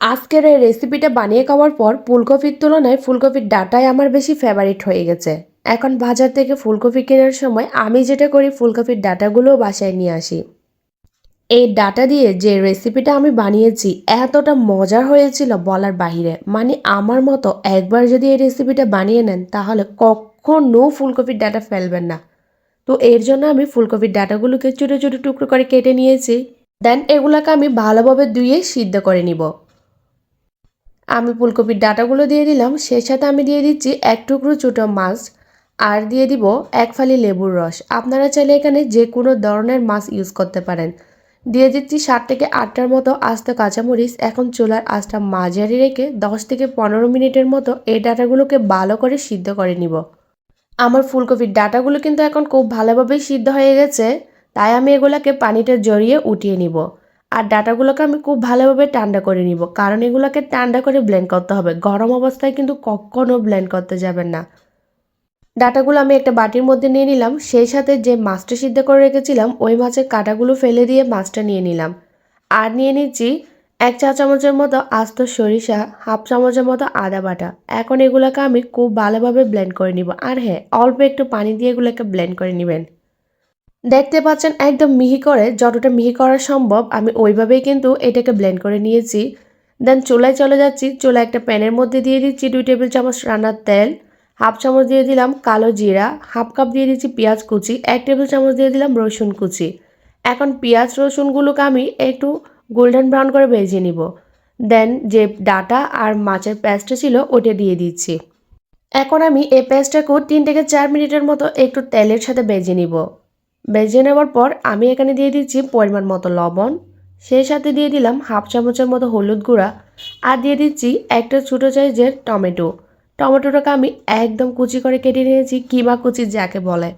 আজকের এই রেসিপিটা বানিয়ে খাওয়ার পর ফুলকপির তুলনায় ফুলকপির ডাঁটাই আমার বেশি ফেভারিট হয়ে গেছে। এখন বাজার থেকে ফুলকপি কেনার সময় আমি যেটা করি ফুলকপির ডাঁটাগুলোও বাসায় নিয়ে আসি। এই ডাঁটা দিয়ে যে রেসিপিটা আমি বানিয়েছি এতটা মজার হয়েছিল বলার বাহিরে। মানে আমার মতো একবার যদি এই রেসিপিটা বানিয়ে নেন তাহলে কখনো ফুলকপির ডাঁটা ফেলবেন না। তো এর জন্য আমি ফুলকপির ডাঁটাগুলোকে ছোটো ছোটো টুকরো করে কেটে নিয়েছি। দেন এগুলোকে আমি ভালোভাবে ধুয়ে সিদ্ধ করে নিব। আমি ফুলকপির ডাঁটাগুলো দিয়ে দিলাম, সেই সাথে আমি দিয়ে দিচ্ছি এক টুকরো ছোটো মাছ, আর দিয়ে দিব এক ফালি লেবুর রস। আপনারা চাইলে এখানে যে কোনো ধরনের মাছ ইউজ করতে পারেন। দিয়ে দিচ্ছি 7 থেকে 8টার মতো আস্ত কাঁচামরিচ। এখন চুলার আঁচটা মাঝারি রেখে 10 থেকে 15 মিনিটের মতো এই ডাঁটাগুলোকে ভালো করে সিদ্ধ করে নিব। আমার ফুলকপির ডাঁটাগুলো কিন্তু এখন খুব ভালোভাবেই সিদ্ধ হয়ে গেছে, তাই আমি এগুলোকে পানিটা জড়িয়ে উঠিয়ে নিব। আর ডাঁটাগুলোকে আমি খুব ভালোভাবে ঠান্ডা করে নিব, কারণ এগুলোকে ঠান্ডা করে ব্লেন্ড করতে হবে। গরম অবস্থায় কিন্তু কখনো ব্লেন্ড করতে যাবেন না। ডাঁটাগুলো আমি একটা বাটির মধ্যে নিয়ে নিলাম, সেই সাথে যে মাছটা সিদ্ধ করে রেখেছিলাম ওই মাছের কাঁটাগুলো ফেলে দিয়ে মাছটা নিয়ে নিলাম। আর নিয়ে নিচ্ছি 1 চা চামচের মতো আস্ত সরিষা, হাফ চামচের মতো আদা বাটা। এখন এগুলোকে আমি খুব ভালোভাবে ব্লেন্ড করে নিব। আর হ্যাঁ, অল্প একটু পানি দিয়ে এগুলোকে ব্লেন্ড করে নেবেন। দেখতে পাচ্ছেন একদম মিহি করে, যতটা মিহি করা সম্ভব আমি ওইভাবেই কিন্তু এটাকে ব্লেন্ড করে নিয়েছি। দেন চুলায় চলে যাচ্ছি। চুলায় একটা প্যানের মধ্যে দিয়ে দিচ্ছি 2 টেবিল চামচ রান্নার তেল, হাফ চামচ দিয়ে দিলাম কালো জিরা, হাফ কাপ দিয়ে দিচ্ছি পেঁয়াজ কুচি, 1 টেবিল চামচ দিয়ে দিলাম রসুন কুচি। এখন পেঁয়াজ রসুনগুলোকে আমি একটু গোল্ডেন ব্রাউন করে ভেজে নিব। দেন যে ডাটা আর মাছের পেস্টটা ছিল ওটা দিয়ে দিচ্ছি। এখন আমি এই পেস্টটাকেও 3 থেকে 4 মিনিটের মতো একটু তেলের সাথে ভেজে নিব। ভেজে নেওয়ার পর আমি এখানে দিয়ে দিচ্ছি পরিমাণ মতো লবণ, সেই সাথে দিয়ে দিলাম হাফ চামচের মতো হলুদ গুঁড়া, আর দিয়ে দিচ্ছি একটা ছোটো সাইজের টমেটো। টমেটোটাকে আমি একদম কুচি করে কেটে নিয়েছি, কিমা কুচি যাকে বলে।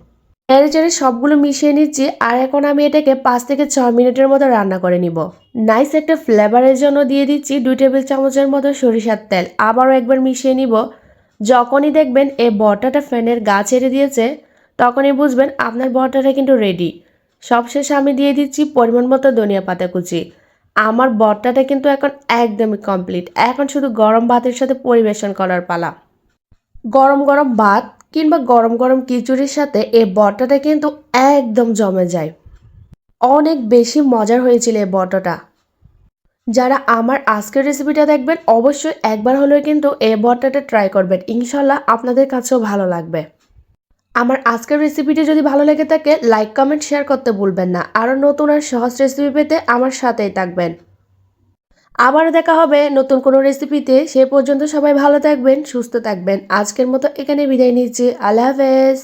নেড়ে চেড়ে সবগুলো মিশিয়ে নিচ্ছি। আর এখন আমি এটাকে 5 থেকে 6 মিনিটের মতো রান্না করে নিব। নাইস একটা ফ্লেভারের জন্য দিয়ে দিচ্ছি 2 টেবিল চামচের মতো সরিষার তেল। আবারও একবার মিশিয়ে নিব। যখনই দেখবেন এই ভর্তাটা ফ্যানের গা ছেড়ে দিয়েছে তখনই বুঝবেন আপনার ভর্তাটা কিন্তু রেডি। সবশেষে আমি দিয়ে দিচ্ছি পরিমাণ মতো ধনিয়া পাতা কুচি। আমার ভর্তাটা কিন্তু এখন একদমই কমপ্লিট। এখন শুধু গরম ভাতের সাথে পরিবেশন করার পালা। গরম গরম ভাত কিংবা গরম গরম খিচুড়ির সাথে এই ভর্তাটা কিন্তু একদম জমে যায়। অনেক বেশি মজার হয়েছিল এই ভর্তাটা। যারা আমার আজকের রেসিপিটা দেখবেন অবশ্যই একবার হলেও কিন্তু এই ভর্তাটা ট্রাই করবেন, ইনশাল্লাহ আপনাদের কাছেও ভালো লাগবে। আমার আজকের রেসিপিটি যদি ভালো লেগে থাকে লাইক কমেন্ট শেয়ার করতে ভুলবেন না। আরও নতুন আর সহজ রেসিপি পেতে আমার সাথেই থাকবেন। আবার দেখা হবে নতুন কোনো রেসিপিতে। সে পর্যন্ত সবাই ভালো থাকবেন, সুস্থ থাকবেন। আজকের মতো এখানে বিদায় নিচ্ছি। আল্লাহ হাফেজ।